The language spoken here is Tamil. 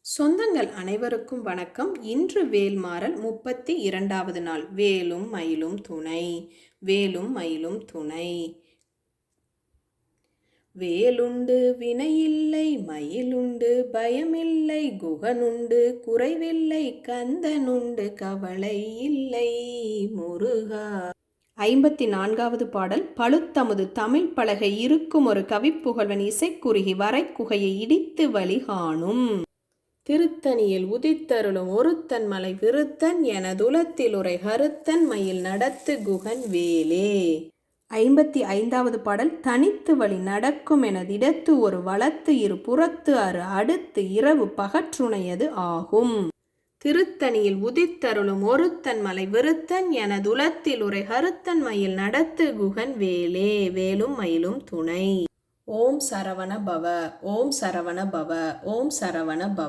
சொந்தங்கள் அனைவருக்கும் வணக்கம். இன்று வேல்மாறல் 32வது நாள். வேலும் மயிலும் துணை. வேலும் மயிலும் துணை. வேலுண்டு வினையில்லை, மயிலுண்டு பயமில்லை, குகனுண்டு குறைவில்லை, கந்தனுண்டு கவலை இல்லை முருகா. 54வது பாடல். பழுத்தமுது தமிழ் பலகை இருக்கும் ஒரு கவிப்புகழ்வன் இசைக்குறுகி வரைக்குகையை இடித்து வழி காணும். திருத்தணியில் உதித்தருளும் ஒருத்தன் மலை விருத்தன் எனதுலத்தில் உரை கருத்தன் மயில் நடத்து குகன் வேலே. 55வது பாடல். தனித்து வழி நடக்கும் எனதிடத்து ஒரு வலத்து இரு புறத்து அரு அடுத்து இரவு பகற்றுணையது ஆகும். திருத்தணியில் உதித்தருளும் ஒருத்தன் மலை விருத்தன் எனதுலத்தில் உரை கருத்தன் மயில் நடத்து குகன் வேலே. வேலும் மயிலும் துணை. ஓம் சரவண பவ. ஓம் சரவண பவ. ஓம் சரவண பவ.